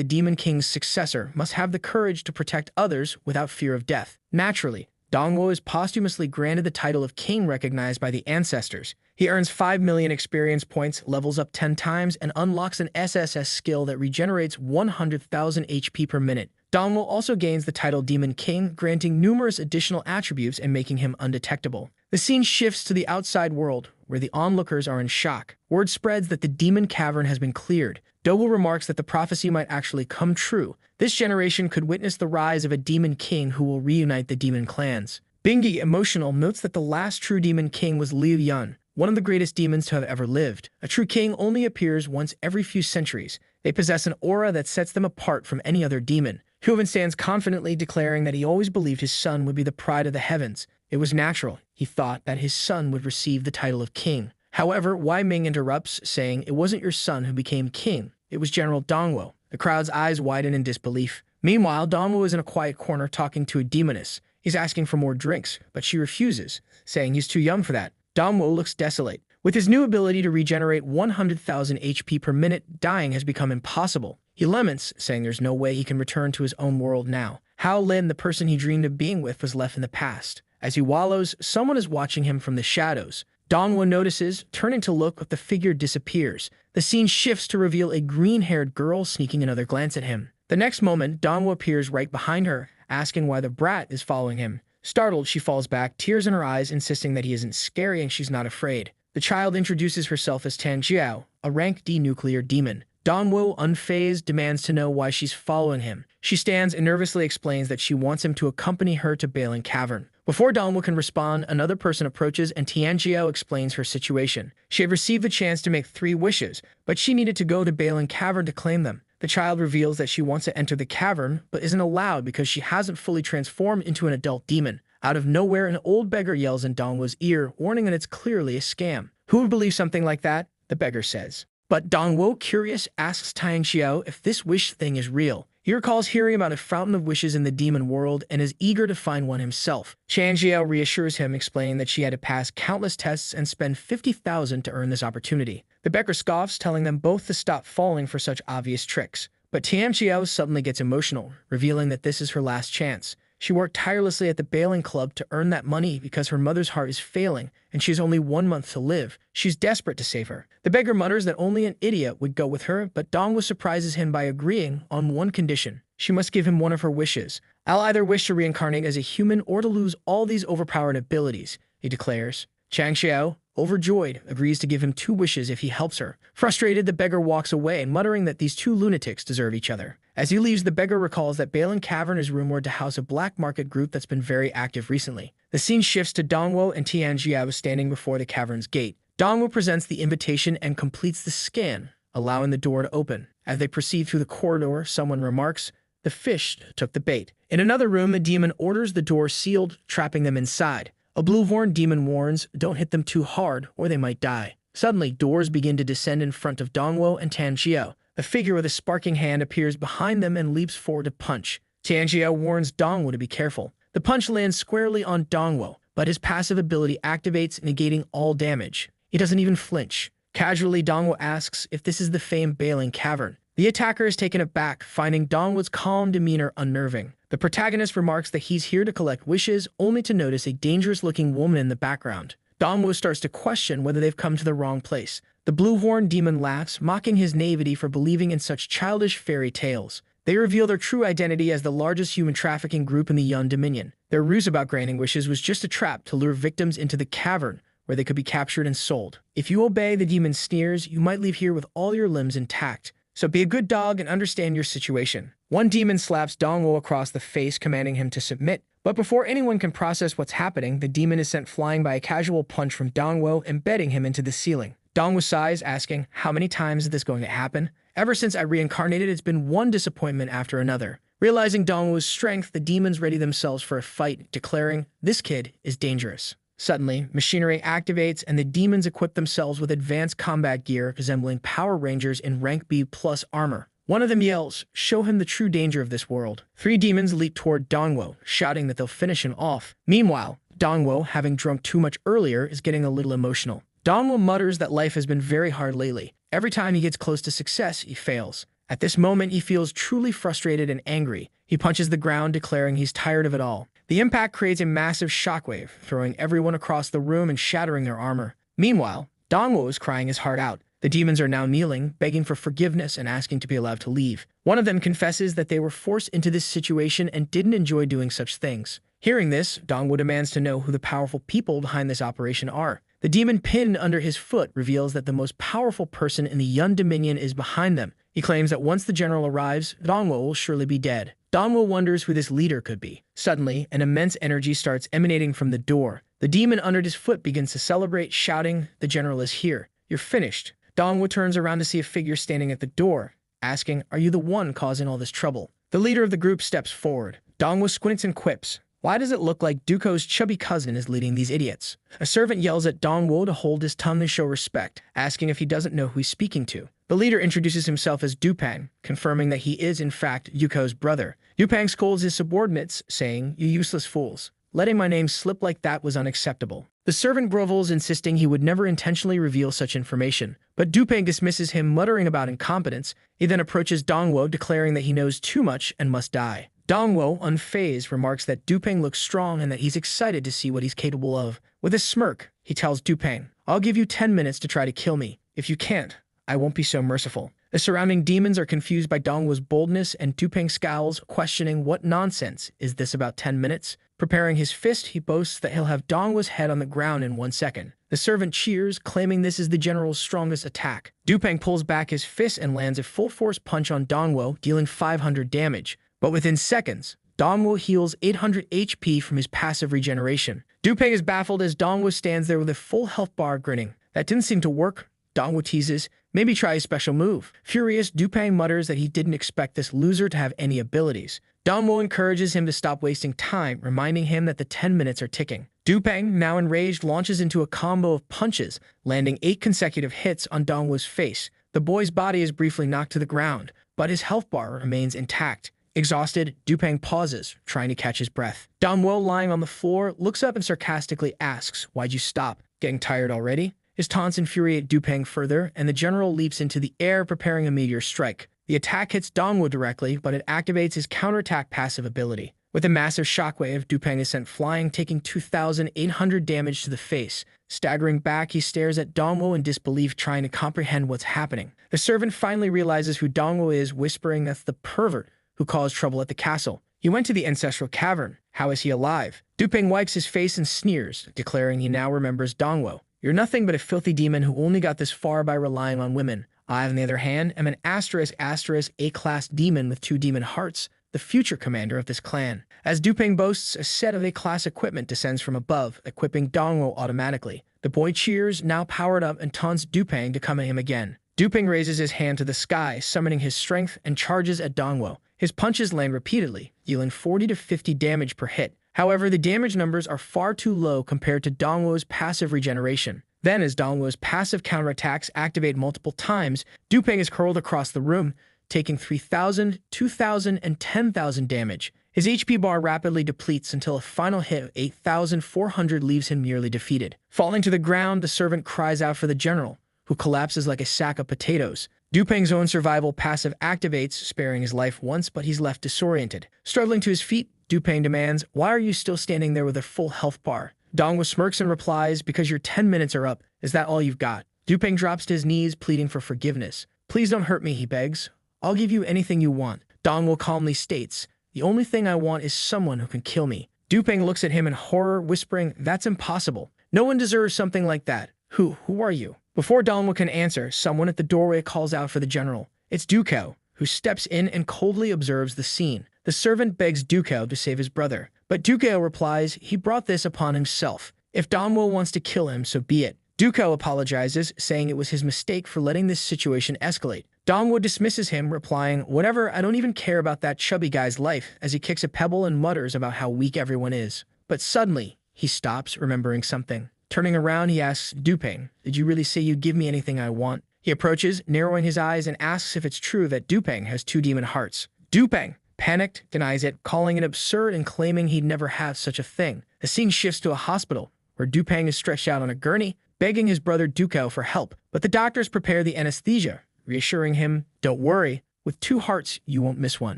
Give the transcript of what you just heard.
the Demon King's successor must have the courage to protect others without fear of death. Naturally, Dongwo is posthumously granted the title of king recognized by the ancestors. He earns 5 million experience points, levels up 10 times, and unlocks an SSS skill that regenerates 100,000 HP per minute. Dongwo also gains the title Demon King, granting numerous additional attributes and making him undetectable. The scene shifts to the outside world, where the onlookers are in shock. Word spreads that the Demon Cavern has been cleared. Doble remarks that the prophecy might actually come true. This generation could witness the rise of a Demon King who will reunite the demon clans. Bingi, emotional, notes that the last true Demon King was Liu Yun, one of the greatest demons to have ever lived. A true king only appears once every few centuries. They possess an aura that sets them apart from any other demon. Huvin stands confidently, declaring that he always believed his son would be the pride of the heavens. It was natural, he thought, that his son would receive the title of king. However, Wei Ming interrupts, saying, "It wasn't your son who became king. It was General Dongwo." The crowd's eyes widen in disbelief. Meanwhile, Dongwo is in a quiet corner talking to a demoness. He's asking for more drinks, but she refuses, saying he's too young for that. Dongwo looks desolate. With his new ability to regenerate 100,000 HP per minute, dying has become impossible. He laments, saying there's no way he can return to his own world now. Hao Lin, the person he dreamed of being with, was left in the past. As he wallows, someone is watching him from the shadows. Dongwo notices, turning to look, but the figure disappears. The scene shifts to reveal a green-haired girl sneaking another glance at him. The next moment, Dongwo appears right behind her, asking why the brat is following him. Startled, she falls back, tears in her eyes, insisting that he isn't scary and she's not afraid. The child introduces herself as Tan Jiao, a rank D nuclear demon. Dongwo, unfazed, demands to know why she's following him. She stands and nervously explains that she wants him to accompany her to Balin Cavern. Before Dongwo can respond, another person approaches and Tianjiao explains her situation. She had received the chance to make 3 wishes, but she needed to go to Balin Cavern to claim them. The child reveals that she wants to enter the cavern, but isn't allowed because she hasn't fully transformed into an adult demon. Out of nowhere, an old beggar yells in Dongwo's ear, warning that it's clearly a scam. Who would believe something like that? The beggar says. But Dongwo, curious, asks Tianjiao if this wish thing is real. He recalls hearing about a fountain of wishes in the demon world and is eager to find one himself. Tianjiao reassures him, explaining that she had to pass countless tests and spend 50,000 to earn this opportunity. The beggar scoffs, telling them both to stop falling for such obvious tricks. But Tianjiao suddenly gets emotional, revealing that this is her last chance. She worked tirelessly at the Bailing Club to earn that money because her mother's heart is failing, and she has only 1 month to live. She's desperate to save her. The beggar mutters that only an idiot would go with her, but Dongwo surprises him by agreeing on one condition. She must give him one of her wishes. "I'll either wish to reincarnate as a human or to lose all these overpowered abilities," he declares. Chang Xiao, overjoyed, agrees to give him 2 wishes if he helps her. Frustrated, the beggar walks away, muttering that these 2 lunatics deserve each other. As he leaves, the beggar recalls that Balin Cavern is rumored to house a black market group that's been very active recently. The scene shifts to Dongwo and Tianjiao standing before the cavern's gate. Dongwo presents the invitation and completes the scan, allowing the door to open. As they proceed through the corridor, someone remarks, "The fish took the bait." In another room, the demon orders the door sealed, trapping them inside. A blue-horned demon warns, "Don't hit them too hard, or they might die." Suddenly, doors begin to descend in front of Dongwo and Tianjiao. A figure with a sparking hand appears behind them and leaps forward to punch. Tianjiao warns Dongwo to be careful. The punch lands squarely on Dongwo, but his passive ability activates, negating all damage. He doesn't even flinch. Casually, Dongwo asks if this is the famed Bailing Cavern. The attacker is taken aback, finding Dongwo's calm demeanor unnerving. The protagonist remarks that he's here to collect wishes, only to notice a dangerous-looking woman in the background. Dongwo starts to question whether they've come to the wrong place. The blue-horned demon laughs, mocking his naivety for believing in such childish fairy tales. They reveal their true identity as the largest human trafficking group in the Yun Dominion. Their ruse about granting wishes was just a trap to lure victims into the cavern, where they could be captured and sold. "If you obey," the demon sneers, "you might leave here with all your limbs intact. So be a good dog and understand your situation." One demon slaps Dongwo across the face, commanding him to submit. But before anyone can process what's happening, the demon is sent flying by a casual punch from Dongwo, embedding him into the ceiling. Dongwo sighs, asking, "How many times is this going to happen? Ever since I reincarnated, it's been one disappointment after another." Realizing Dongwo's strength, the demons ready themselves for a fight, declaring, "This kid is dangerous." Suddenly, machinery activates, and the demons equip themselves with advanced combat gear resembling Power Rangers in rank B+ armor. One of them yells, "Show him the true danger of this world." 3 demons leap toward Dongwo, shouting that they'll finish him off. Meanwhile, Dongwo, having drunk too much earlier, is getting a little emotional. Dongwo mutters that life has been very hard lately. Every time he gets close to success, he fails. At this moment, he feels truly frustrated and angry. He punches the ground, declaring he's tired of it all. The impact creates a massive shockwave, throwing everyone across the room and shattering their armor. Meanwhile, Dongwo is crying his heart out. The demons are now kneeling, begging for forgiveness and asking to be allowed to leave. One of them confesses that they were forced into this situation and didn't enjoy doing such things. Hearing this, Dongwo demands to know who the powerful people behind this operation are. The demon pinned under his foot reveals that the most powerful person in the Yun Dominion is behind them. He claims that once the general arrives, Dongwo will surely be dead. Dongwo wonders who this leader could be. Suddenly, an immense energy starts emanating from the door. The demon under his foot begins to celebrate, shouting, "The general is here. You're finished." Dongwo turns around to see a figure standing at the door, asking, "Are you the one causing all this trouble?" The leader of the group steps forward. Dongwo squints and quips, "Why does it look like Duko's chubby cousin is leading these idiots?" A servant yells at Dongwo to hold his tongue to show respect, asking if he doesn't know who he's speaking to. The leader introduces himself as Dupang, confirming that he is in fact Yuko's brother. Dupang scolds his subordinates, saying, "You useless fools. Letting my name slip like that was unacceptable." The servant grovels, insisting he would never intentionally reveal such information, but Dupang dismisses him, muttering about incompetence. He then approaches Dongwo, declaring that he knows too much and must die. Dongwo, unfazed, remarks that Dupang looks strong and that he's excited to see what he's capable of. With a smirk, he tells Dupang, "I'll give you 10 minutes to try to kill me. If you can't, I won't be so merciful." The surrounding demons are confused by Dongwo's boldness, and Dupang scowls, questioning what nonsense is this about 10 minutes? Preparing his fist, he boasts that he'll have Dongwo's head on the ground in 1 second. The servant cheers, claiming this is the general's strongest attack. Dupang pulls back his fist and lands a full-force punch on Dongwo, dealing 500 damage. But within seconds, Dongwo heals 800 HP from his passive regeneration. Dupang is baffled as Dongwo stands there with a full health bar, grinning. "That didn't seem to work." Dongwo teases, "Maybe try a special move." Furious, Dupang mutters that he didn't expect this loser to have any abilities. Dongwo encourages him to stop wasting time, reminding him that the 10 minutes are ticking. Dupang, now enraged, launches into a combo of punches, landing 8 consecutive hits on Dongwo's face. The boy's body is briefly knocked to the ground, but his health bar remains intact. Exhausted, Dupang pauses, trying to catch his breath. Dongwo, lying on the floor, looks up and sarcastically asks, "Why'd you stop? Getting tired already?" His taunts infuriate Dupang further, and the general leaps into the air, preparing a meteor strike. The attack hits Dongwo directly, but it activates his counterattack passive ability. With a massive shockwave, Dupang is sent flying, taking 2,800 damage to the face. Staggering back, he stares at Dongwo in disbelief, trying to comprehend what's happening. The servant finally realizes who Dongwo is, whispering that's the pervert who caused trouble at the castle. He went to the ancestral cavern. How is he alive? Dupang wipes his face and sneers, declaring he now remembers Dongwo. "You're nothing but a filthy demon who only got this far by relying on women. I, on the other hand, am an A-class demon with 2 demon hearts, the future commander of this clan." As Dupang boasts, a set of A-class equipment descends from above, equipping Dongwo automatically. The boy cheers, now powered up, and taunts Dupang to come at him again. Dupang raises his hand to the sky, summoning his strength, and charges at Dongwo. His punches land repeatedly, dealing 40 to 50 damage per hit. However, the damage numbers are far too low compared to Dongwo's passive regeneration. Then, as Dongwo's passive counterattacks activate multiple times, Dupang is curled across the room, taking 3,000, 2,000, and 10,000 damage. His HP bar rapidly depletes until a final hit of 8,400 leaves him nearly defeated. Falling to the ground, the servant cries out for the general, who collapses like a sack of potatoes. Dupang's own survival passive activates, sparing his life once, but he's left disoriented. Struggling to his feet, Dupang demands, "Why are you still standing there with a full health bar?" Dongwo smirks and replies, "Because your 10 minutes are up. Is that all you've got?" Dupang drops to his knees, pleading for forgiveness. "Please don't hurt me," he begs. "I'll give you anything you want." Dongwo calmly states, "The only thing I want is someone who can kill me." Dupang looks at him in horror, whispering, "That's impossible. No one deserves something like that. Who are you?" Before Dongwo can answer, someone at the doorway calls out for the general. It's Duko, who steps in and coldly observes the scene. The servant begs Duko to save his brother, but Duko replies he brought this upon himself. If Dongwo wants to kill him, so be it. Duko apologizes, saying it was his mistake for letting this situation escalate. Dongwo dismisses him, replying, "Whatever, I don't even care about that chubby guy's life," as he kicks a pebble and mutters about how weak everyone is. But suddenly, he stops, remembering something. Turning around, he asks Dupang, "Did you really say you'd give me anything I want?" He approaches, narrowing his eyes, and asks if it's true that Dupang has 2 demon hearts. Dupang, panicked, denies it, calling it absurd and claiming he'd never have such a thing. The scene shifts to a hospital, where Dupang is stretched out on a gurney, begging his brother Duko for help. But the doctors prepare the anesthesia, reassuring him, "Don't worry, With 2 hearts, you won't miss one.